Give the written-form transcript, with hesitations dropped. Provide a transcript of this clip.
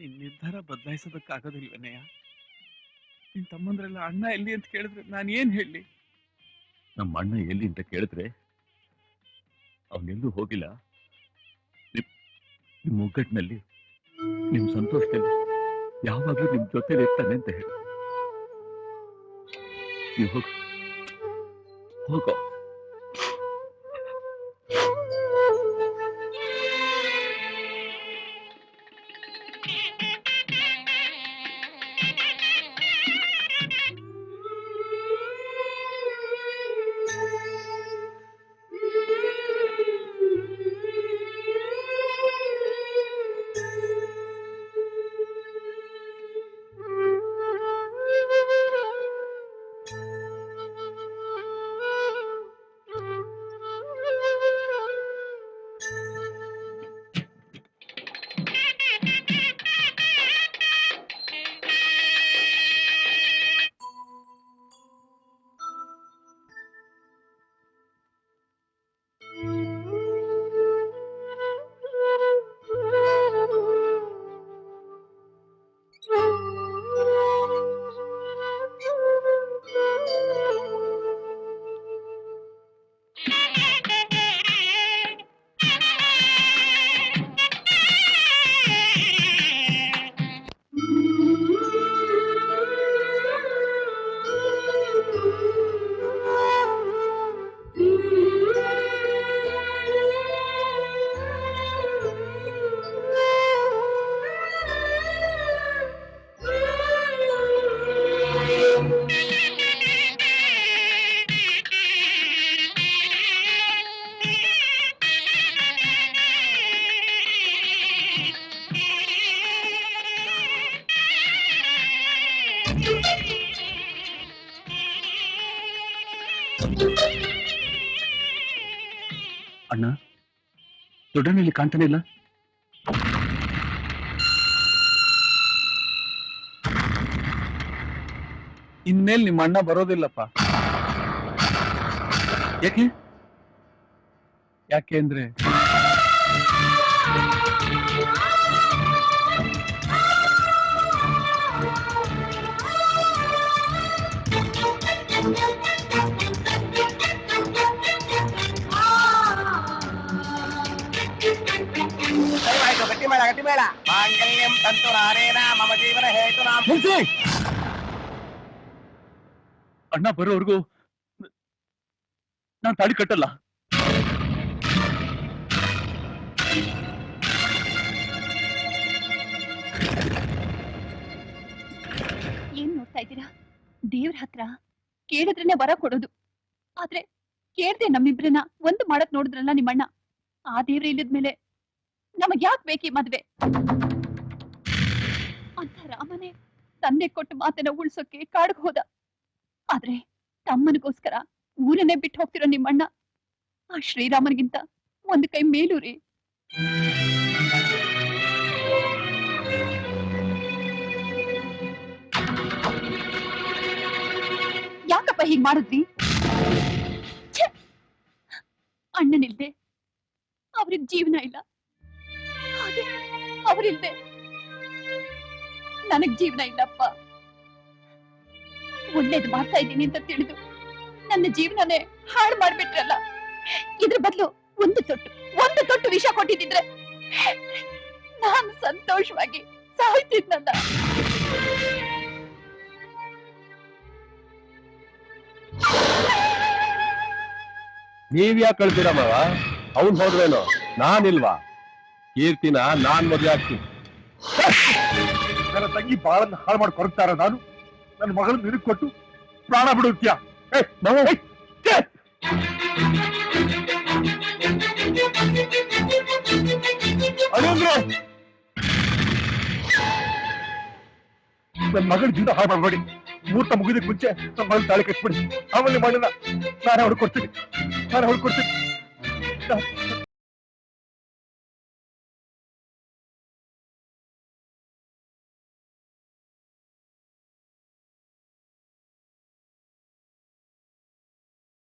ನಿನ್ ನಿರ್ಧಾರ ಬದಲಾಯಿಸೋದಕ್ಕಾಗೋದಿಲ್ವೇನಯ್ಯ? ನಿನ್ ತಮ್ಮಂದ್ರೆಲ್ಲ ಅಣ್ಣ ಎಲ್ಲಿ ಅಂತ ಕೇಳಿದ್ರೆ ನಾನು ಏನ್ ಹೇಳಿ? ನಮ್ಮ ಅಣ್ಣ ಎಲ್ಲಿ ಅಂತ ಕೇಳಿದ್ರೆ ಅವನೆಲ್ಲೂ ಹೋಗಿಲ್ಲ, ನಿಮ್ ಮುಗ್ಗಟ್ಟಿನಲ್ಲಿ, ನಿಮ್ ಸಂತೋಷದಲ್ಲಿ ಯಾವಾಗ್ಲೂ ನಿಮ್ ಜೊತೆ ಇರ್ತಾನೆ ಅಂತ ಹೇಳಿ. ನೀವು ಹೋಗೋ. ಅಣ್ಣ, ದೊಡ್ಡನಲ್ಲಿ ಕಾಣ್ತಾನೆ ಇಲ್ಲ. ಇನ್ಮೇಲೆ ನಿಮ್ಮ ಅಣ್ಣ ಬರೋದಿಲ್ಲಪ್ಪ. ಯಾಕೆ? ಯಾಕೆಂದ್ರೆ ಗಟ್ಟಿಮೇಳ ಮಾಂಗಲ್ಯಂ ತಂತು ನಾನೇನ ಮಮ ಜೀವನ ಹೇತುನಾ. ಅಣ್ಣ ಬರೋವರೆಗೂ ನಾನು ತಾಳಿ ಕಟ್ಟಲ್ಲ. ಏನ್ ನೋಡ್ತಾ ಇದ್ದೀರಾ? ದೇವ್ರ ಹತ್ರ ಕೇಳಿದ್ರೇನೆ ವರ ಕೊಡೋದು, ಆದ್ರೆ ಕೇಳ್ದೆ ನಮ್ಮಿಬ್ರನ್ನ ಒಂದು ಮಾಡಕ್ ನೋಡಿದ್ರಲ್ಲ ನಿಮ್ಮಣ್ಣ. ಆ ದೇವ್ರ ಇಲ್ಲದ್ಮೇಲೆ ನಮಗ್ ಯಾಕೆ ಬೇಕಿ ಮದ್ವೆ ಅಂತ ರಾಮನೇ ತಂದೆ ಕೊಟ್ಟು ಮಾತನ್ನ ಉಳ್ಸೋಕೆ ಕಾಡ್ಗ್ ಹೋದ. ಆದ್ರೆ ತಮ್ಮನಿಗೋಸ್ಕರ ಊರನ್ನೇ ಬಿಟ್ಟು ಹೋಗ್ತಿರೋ ನಿಮ್ಮಣ್ಣ ಆ ಶ್ರೀರಾಮನಿಗಿಂತ ಒಂದು ಕೈ ಮೇಲೂರಿ. ಯಾಕಪ್ಪ ಹೀಗ್ ಮಾಡಿದ್ರಿ? ಅಣ್ಣನಿಲ್ದೆ ಅವ್ರಿಗೆ ಜೀವನ ಇಲ್ಲ, ಹಾಗೆ ಅವರಿಲ್ದೆ ನನಗ್ ಜೀವನ ಇಲ್ಲಪ್ಪ. ಒಳ್ಳೇದು ಮಾಡ್ತಾ ಇದ್ದೀನಿ ಅಂತ ತಿಳಿದು ನನ್ನ ಜೀವನನೇ ಹಾಳು ಮಾಡ್ಬಿಟ್ರಲ್ಲ. ಇದ್ರ ಬದಲು ಒಂದು ತೊಟ್ಟು ವಿಷ ಕೊಟ್ಟಿದ್ರೆ ನಾನು ಸಂತೋಷವಾಗಿ ಸಾಯ್ತಿದ್ನಲ್ಲ. ನೀವ್ಯಾಕೆ ಕಳ್ತೀರ ಮಾವ? ಅವನ್ ಹೋದ್ರೇನು, ನಾನಿಲ್ವಾ? ಕೀರ್ತಿನ ನಾನ್ ಮದುವೆ ಆಗ್ತೀನಿ. ನನ್ನ ತಂಗಿ ಬಾಳನ್ನ ಹಾಳು ಮಾಡಿ ಕೊರಗ್ತಾರ ನಾನು. ನನ್ನ ಮಗಳನ್ನ ನಿನಗ್ ಕೊಟ್ಟು ಪ್ರಾಣ ಬಿಡುತ್ತೀಯ? ನನ್ನ ಮಗಳ ಜೀವನ ಹಾಳು ಮಾಡಬೇಡಿ. ಮುಹೂರ್ತ ಮುಗಿದಕ್ಕೆ ಮುಂಚೆ ನನ್ನ ಮಗಳ ತಾಳಿ ಕಟ್ಬಿಡಿ. ಆಮೇಲೆ ಮಾಡಲ್ಲ, ನಾನು ಅವಳು ಕೊಡ್ತೀನಿ.